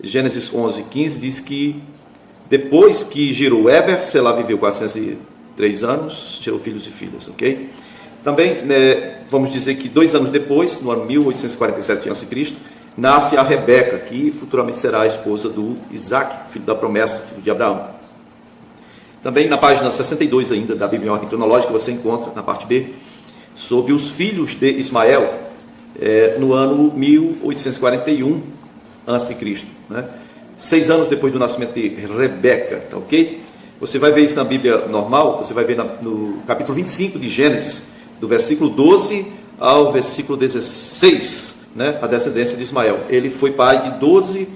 Gênesis 11:15 diz que depois que gerou Eber, Selá viveu 403 anos, gerou filhos e filhas, ok? Também, vamos dizer que 2 anos depois, no ano 1847 a.C., nasce a Rebeca, que futuramente será a esposa do Isaac, filho da promessa, filho de Abraão. Também na página 62 ainda da Bíblia em Ordem Cronológica, você encontra, na parte B, sobre os filhos de Ismael, no ano 1841 a.C., né? 6 anos depois do nascimento de Rebeca, tá ok? Você vai ver isso na Bíblia normal, você vai ver no capítulo 25 de Gênesis, do versículo 12 ao versículo 16, né? A descendência de Ismael. Ele foi pai de 12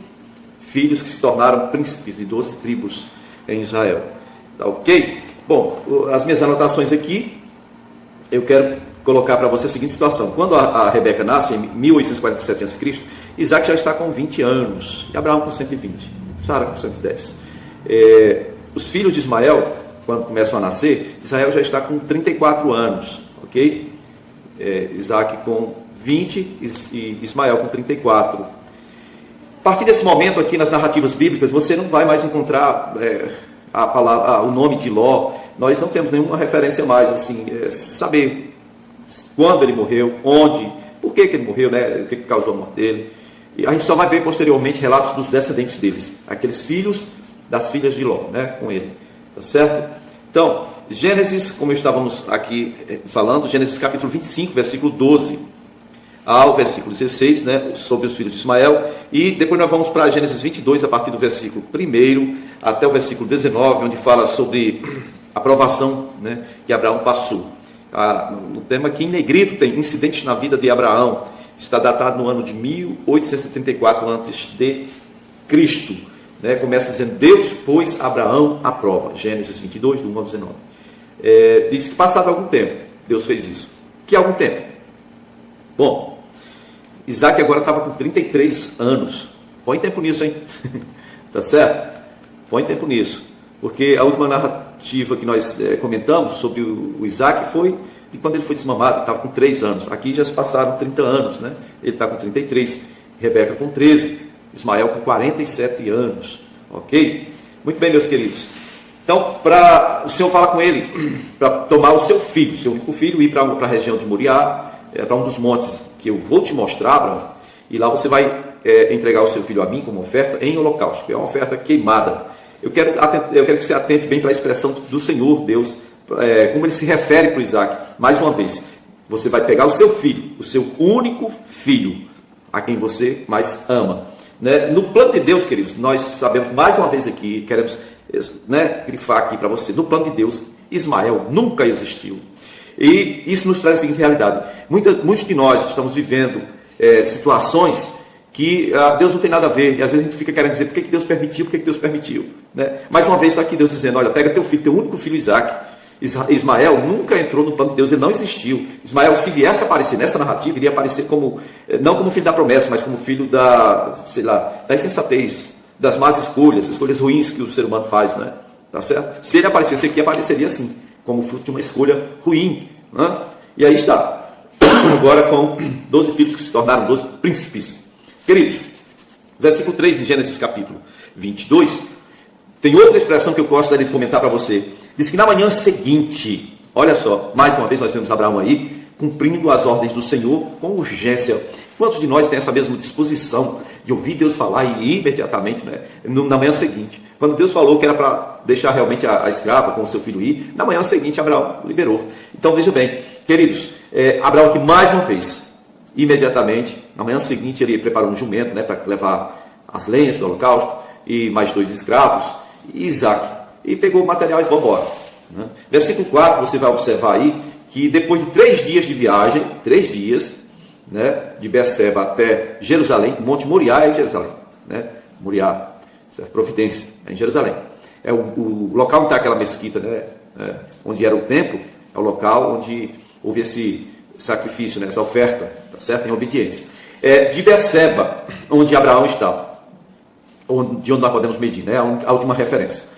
filhos que se tornaram príncipes de 12 tribos em Israel, tá ok? Bom, as minhas anotações aqui, eu quero colocar para você a seguinte situação. Quando a Rebeca nasce, em 1847 a.C., Isaac já está com 20 anos, e Abraão com 120, Sara com 110. Os filhos de Ismael, quando começam a nascer, Israel já está com 34 anos, ok? Isaac com 20 e Ismael com 34. A partir desse momento aqui nas narrativas bíblicas, você não vai mais encontrar o nome de Ló. Nós não temos nenhuma referência mais, assim, saber quando ele morreu, onde, por que ele morreu, né? O que causou a morte dele. E a gente só vai ver posteriormente relatos dos descendentes deles, aqueles filhos das filhas de Ló, né? Com ele, tá certo? Então, Gênesis, como estávamos aqui falando, Gênesis capítulo 25, versículo 12 ao versículo 16, né? Sobre os filhos de Ismael, e depois nós vamos para Gênesis 22, a partir do versículo 1 até o versículo 19, onde fala sobre a provação, né? Que Abraão passou. No tema aqui em negrito tem incidentes na vida de Abraão, está datado no ano de 1874 a.C., né? Começa dizendo: Deus pôs Abraão à prova, Gênesis 22, do 1 ao 19. Diz que passado algum tempo, Deus fez isso. Que algum tempo? Bom, Isaac agora estava com 33 anos. Põe tempo nisso, hein? Tá certo? Põe tempo nisso. Porque a última narrativa que nós comentamos sobre o Isaac foi de quando ele foi desmamado, estava com 3 anos. Aqui já se passaram 30 anos, né? Ele está com 33, Rebeca com 13, Ismael com 47 anos. Ok? Muito bem, meus queridos. Então, o Senhor fala com ele para tomar o seu filho, seu único filho, e ir para a região de Moriá, para um dos montes que eu vou te mostrar, Abraão, e lá você vai entregar o seu filho a mim como oferta em holocausto, que é uma oferta queimada. Eu quero que você atente bem para a expressão do Senhor Deus, como ele se refere para o Isaac. Mais uma vez, você vai pegar o seu filho, o seu único filho, a quem você mais ama, né? No plano de Deus, queridos, nós sabemos mais uma vez aqui, queremos, né, grifar aqui para você, no plano de Deus, Ismael nunca existiu. E isso nos traz a seguinte realidade: muitos de nós estamos vivendo situações que Deus não tem nada a ver, e às vezes a gente fica querendo dizer por que Deus permitiu, né? Mais uma vez está aqui Deus dizendo: olha, pega teu filho, teu único filho Isaac. Ismael nunca entrou no plano de Deus, ele não existiu. Ismael, se viesse a aparecer nessa narrativa, iria aparecer como, não como filho da promessa, mas como filho da insensatez, das más escolhas ruins que o ser humano faz, né? Tá certo? Se ele aparecesse aqui, apareceria assim, como fruto de uma escolha ruim, né? E aí está, agora com 12 filhos que se tornaram 12 príncipes. Queridos, versículo 3 de Gênesis capítulo 22, tem outra expressão que eu gostaria de comentar para você. Diz que na manhã seguinte, olha só, mais uma vez nós vemos Abraão aí, cumprindo as ordens do Senhor com urgência. Quantos de nós tem essa mesma disposição de ouvir Deus falar e ir imediatamente, né, na manhã seguinte? Quando Deus falou que era para deixar realmente a escrava com o seu filho ir, na manhã seguinte Abraão liberou. Então veja bem, queridos, Abraão que mais uma vez, imediatamente, na manhã seguinte ele preparou um jumento, né, para levar as lenhas do holocausto, e mais 2 escravos, e Isaac, e pegou o material e foi embora, né? Versículo 4, você vai observar aí, que depois de 3 dias de viagem, 3 dias, né, de Berseba até Jerusalém, Monte Moriá é em Jerusalém, né? Moriá, Providência, é em Jerusalém. É o local onde está aquela mesquita, né, onde era o templo, é o local onde houve esse sacrifício, né, essa oferta, tá certo? Em obediência. De Berseba, onde Abraão está, de onde nós podemos medir, né, a última referência.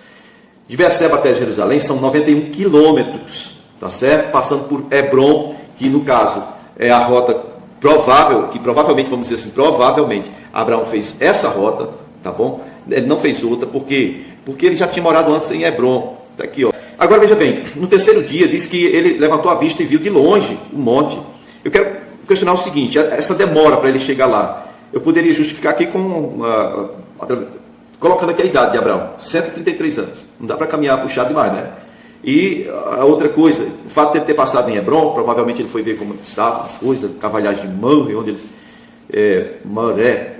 De Berseba até Jerusalém são 91 quilômetros, tá certo? Passando por Hebrom, que no caso é a rota provável, que provavelmente, vamos dizer assim, provavelmente Abraão fez essa rota, tá bom? Ele não fez outra, por quê? Porque ele já tinha morado antes em Hebrom. Está aqui, ó. Agora veja bem, no terceiro dia diz que ele levantou a vista e viu de longe o monte. Eu quero questionar o seguinte: essa demora para ele chegar lá, eu poderia justificar aqui colocando aqui a idade de Abraão, 133 anos. Não dá para caminhar puxado demais, né? E a outra coisa, o fato de ele ter passado em Hebrom, provavelmente ele foi ver como estavam as coisas, cavalhagem de Mamre, onde ele, Mamré,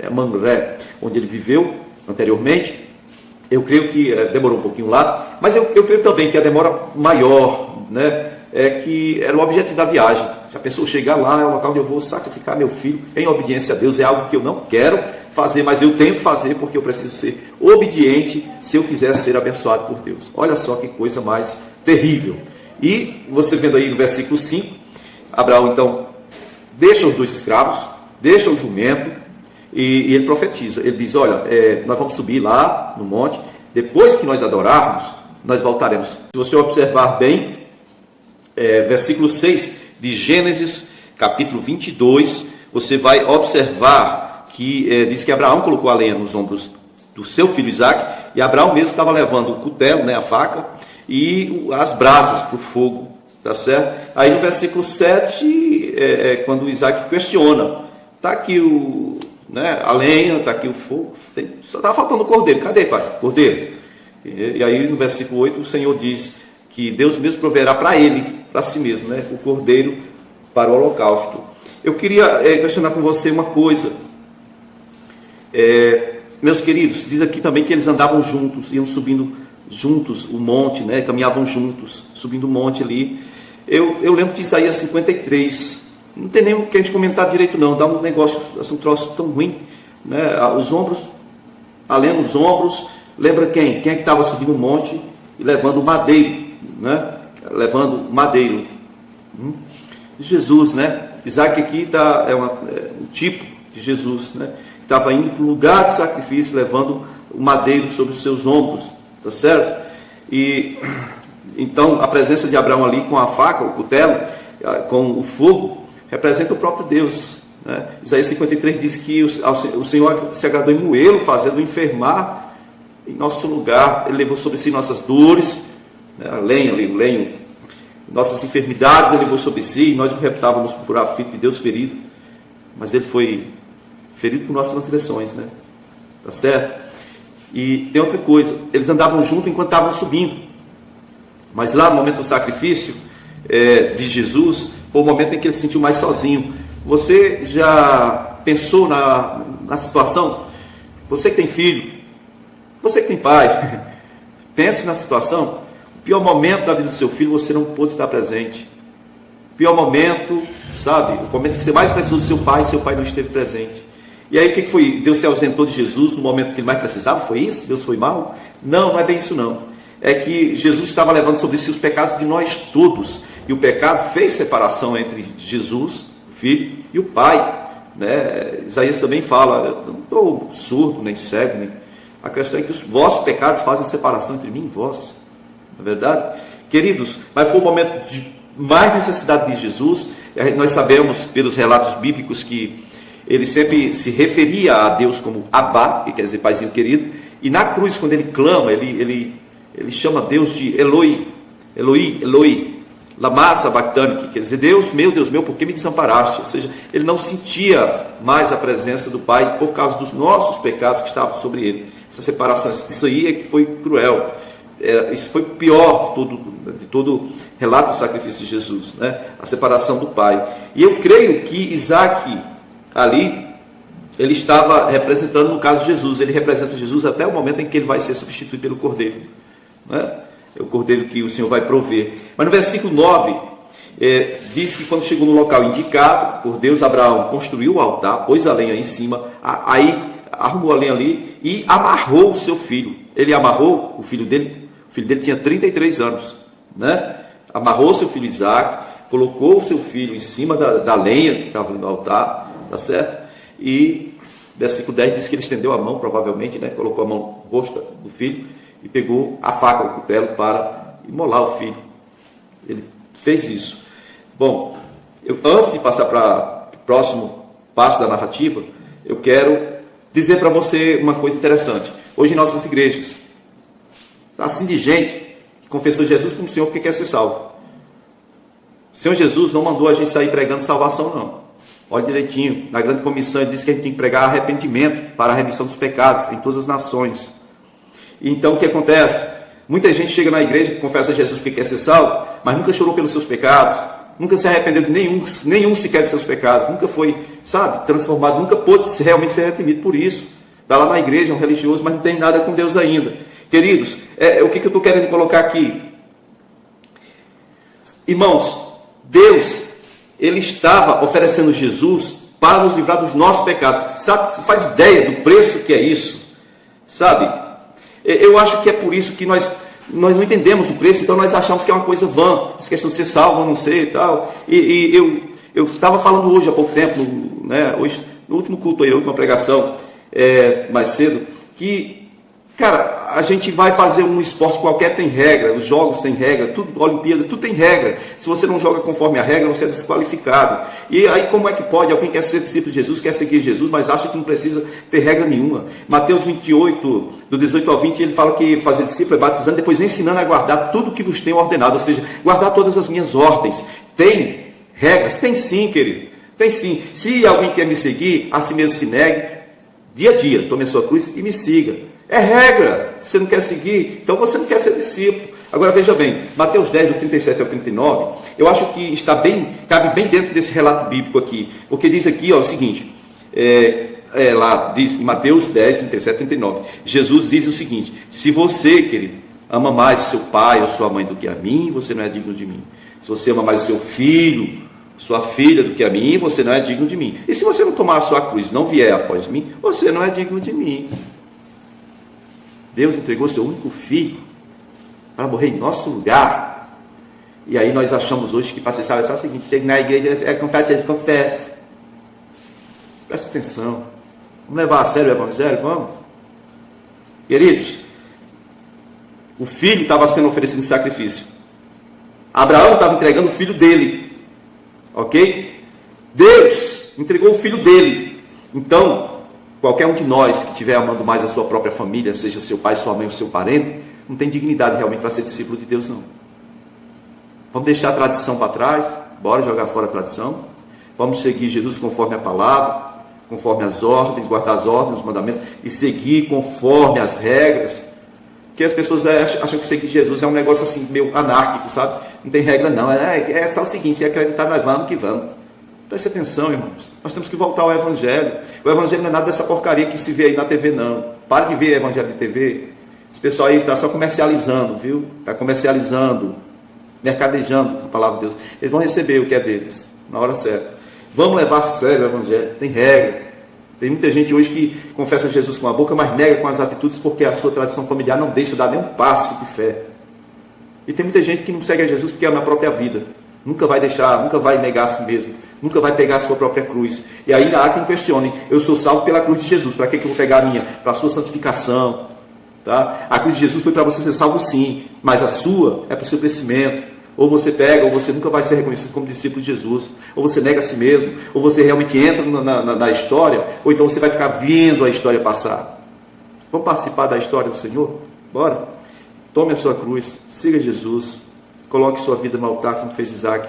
onde ele viveu anteriormente. Eu creio que demorou um pouquinho lá, mas eu creio também que a demora maior, né, é que era o objetivo da viagem. Se a pessoa chegar lá, é o local onde eu vou sacrificar meu filho em obediência a Deus, é algo que eu não quero fazer, mas eu tenho que fazer porque eu preciso ser obediente se eu quiser ser abençoado por Deus. Olha só que coisa mais terrível. E você vendo aí no versículo 5, Abraão então deixa os 2 escravos, deixa o jumento, e ele profetiza. Ele diz: olha, nós vamos subir lá no monte, depois que nós adorarmos, nós voltaremos. Se você observar bem, versículo 6 de Gênesis, capítulo 22, você vai observar que diz que Abraão colocou a lenha nos ombros do seu filho Isaque, e Abraão mesmo estava levando o cutelo, né, a faca, e as brasas para o fogo, tá certo? Aí no versículo 7, quando Isaque questiona, está aqui a lenha, está aqui o fogo, só estava faltando o cordeiro. Cadê, pai? Cordeiro. E aí no versículo 8 o Senhor diz que Deus mesmo proverá para ele, para si mesmo, né, o cordeiro para o holocausto. Eu queria questionar com você uma coisa. Meus queridos, diz aqui também que eles andavam juntos, iam subindo juntos o monte, né, caminhavam juntos, subindo o monte ali. Eu lembro de Isaías 53. Não tem nem o que a gente comentar direito não, dá um negócio, um troço tão ruim, né? Os ombros, além dos ombros, lembra quem? Quem é que estava subindo o monte e levando o madeiro, né? Levando o madeiro. Jesus, né? Isaac aqui é um tipo de Jesus, né? Estava indo para o lugar de sacrifício, levando o madeiro sobre os seus ombros, tá certo? E então a presença de Abraão ali com a faca, o cutelo, com o fogo, representa o próprio Deus, né? Isaías 53 diz que o Senhor se agradou em moê-lo, fazendo enfermar em nosso lugar. Ele levou sobre si nossas dores, né? O lenho, nossas enfermidades ele levou sobre si, e nós o reputávamos por aflito de Deus ferido, mas ele foi ferido por nossas transgressões, né? Tá certo? E tem outra coisa, eles andavam juntos enquanto estavam subindo, mas lá no momento do sacrifício de Jesus, foi o momento em que ele se sentiu mais sozinho. Você já pensou na situação? Você que tem filho, você que tem pai, pense na situação. O pior momento da vida do seu filho, você não pôde estar presente. O pior momento, sabe, o momento que você mais precisou do seu pai não esteve presente. E aí o que foi? Deus se ausentou de Jesus no momento que ele mais precisava? Foi isso? Deus foi mal? Não, não é bem isso não. É que Jesus estava levando sobre si os pecados de nós todos. E o pecado fez separação entre Jesus, o Filho, e o Pai, né? Isaías também fala: eu não estou surdo, nem cego, nem... A questão é que os vossos pecados fazem separação entre mim e vós. Não é verdade? Queridos, mas foi o momento de mais necessidade de Jesus. Nós sabemos pelos relatos bíblicos que ele sempre se referia a Deus como Abá, que quer dizer paizinho querido. E na cruz, quando ele clama, ele chama Deus de Eloi, Eloi, Eloi, lama sabachthani, que quer dizer: Deus meu, por que me desamparaste? Ou seja, ele não sentia mais a presença do Pai por causa dos nossos pecados que estavam sobre ele. Essa separação, isso aí é que foi cruel. Isso foi o pior de todo relato do sacrifício de Jesus, né? A separação do Pai. E eu creio que Isaac ali, ele estava representando, no caso, Jesus. Ele representa Jesus até o momento em que ele vai ser substituído pelo Cordeiro, né? É o Cordeiro que o Senhor vai prover. Mas no versículo 9, diz que quando chegou no local indicado por Deus, Abraão construiu o altar, pôs a lenha em cima, aí arrumou a lenha ali e amarrou o seu filho. Ele amarrou o filho dele tinha 33 anos, né? Amarrou seu filho Isaac, colocou o seu filho em cima da lenha que estava no altar, tá certo? E versículo 10 diz que ele estendeu a mão, provavelmente, né? Colocou a mão no rosto do filho e pegou a faca, o cutelo, para imolar o filho. Ele fez isso. Bom, antes de passar para o próximo passo da narrativa, eu quero dizer para você uma coisa interessante. Hoje em nossas igrejas, assim de gente que confessou Jesus como Senhor porque quer ser salvo. O Senhor Jesus não mandou a gente sair pregando salvação, não. Olha direitinho, na grande comissão ele disse que a gente tem que pregar arrependimento para a remissão dos pecados em todas as nações. Então o que acontece? Muita gente chega na igreja que confessa Jesus porque quer ser salvo, mas nunca chorou pelos seus pecados, nunca se arrependeu de nenhum sequer de seus pecados, nunca foi, transformado, nunca pôde realmente ser redimido por isso. Está lá na igreja, é um religioso, mas não tem nada com Deus ainda. Queridos, o que eu estou querendo colocar aqui? Irmãos, Deus, Ele estava oferecendo Jesus para nos livrar dos nossos pecados. Sabe, você faz ideia do preço que é isso? Sabe? Eu acho que é por isso que nós não entendemos o preço, então nós achamos que é uma coisa vã, essa questão de ser salvo ou não ser e tal. E eu estava falando hoje, há pouco tempo, hoje, no último culto aí, na última pregação, mais cedo, que, cara, a gente vai fazer um esporte qualquer, tem regra, os jogos têm regra, tudo, Olimpíada, tudo tem regra. Se você não joga conforme a regra, você é desqualificado. E aí como é que pode? Alguém quer ser discípulo de Jesus, quer seguir Jesus, mas acha que não precisa ter regra nenhuma. Mateus 28, do 18 ao 20, ele fala que fazer discípulo é batizando, depois ensinando a guardar tudo que vos tenho ordenado, ou seja, guardar todas as minhas ordens. Tem regras? Tem sim, querido. Tem sim. Se alguém quer me seguir, a si mesmo se negue, dia a dia, tome a sua cruz e me siga. É regra. Você não quer seguir, então você não quer ser discípulo. Agora veja bem, Mateus 10, do 37 ao 39, eu acho que cabe bem dentro desse relato bíblico aqui, porque diz aqui o seguinte, lá diz em Mateus 10, 37 e 39, Jesus diz o seguinte: se você, querido, ama mais o seu pai ou sua mãe do que a mim, você não é digno de mim. Se você ama mais o seu filho, sua filha do que a mim, você não é digno de mim. E se você não tomar a sua cruz e não vier após mim, você não é digno de mim. Deus entregou seu único filho para morrer em nosso lugar. E aí nós achamos hoje que para ser salvo é só o seguinte: chega na igreja, confessa. Presta atenção. Vamos levar a sério o evangelho? Vamos. Queridos, o filho estava sendo oferecido em sacrifício. Abraão estava entregando o filho dele. Ok? Deus entregou o filho dele. Então, qualquer um de nós que estiver amando mais a sua própria família, seja seu pai, sua mãe ou seu parente, não tem dignidade realmente para ser discípulo de Deus, não. Vamos deixar a tradição para trás, bora jogar fora a tradição. Vamos seguir Jesus conforme a palavra, conforme as ordens, guardar as ordens, os mandamentos, e seguir conforme as regras. Porque as pessoas acham que seguir Jesus é um negócio assim, meio anárquico, sabe? Não tem regra não, é só o seguinte: se acreditar, nós vamos que vamos. Preste atenção, irmãos, nós temos que voltar ao Evangelho. O Evangelho não é nada dessa porcaria que se vê aí na TV, não. Pare de ver Evangelho de TV. Esse pessoal aí está só comercializando, viu? Está comercializando, mercadejando a palavra de Deus. Eles vão receber o que é deles, na hora certa. Vamos levar a sério o Evangelho, tem regra. Tem muita gente hoje que confessa Jesus com a boca, mas nega com as atitudes, porque a sua tradição familiar não deixa dar nem um passo de fé. E tem muita gente que não segue a Jesus porque ama a própria vida. Nunca vai deixar, nunca vai negar a si mesmo. Nunca vai pegar a sua própria cruz. E ainda há quem questione: eu sou salvo pela cruz de Jesus, para que eu vou pegar a minha? Para a sua santificação. Tá? A cruz de Jesus foi para você ser salvo, sim, mas a sua é para o seu crescimento. Ou você pega, ou você nunca vai ser reconhecido como discípulo de Jesus. Ou você nega a si mesmo, ou você realmente entra na história, ou então você vai ficar vendo a história passar. Vamos participar da história do Senhor? Bora? Tome a sua cruz, siga Jesus, coloque sua vida no altar como fez Isaac.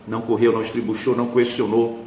Não correu, não estribuchou, não questionou.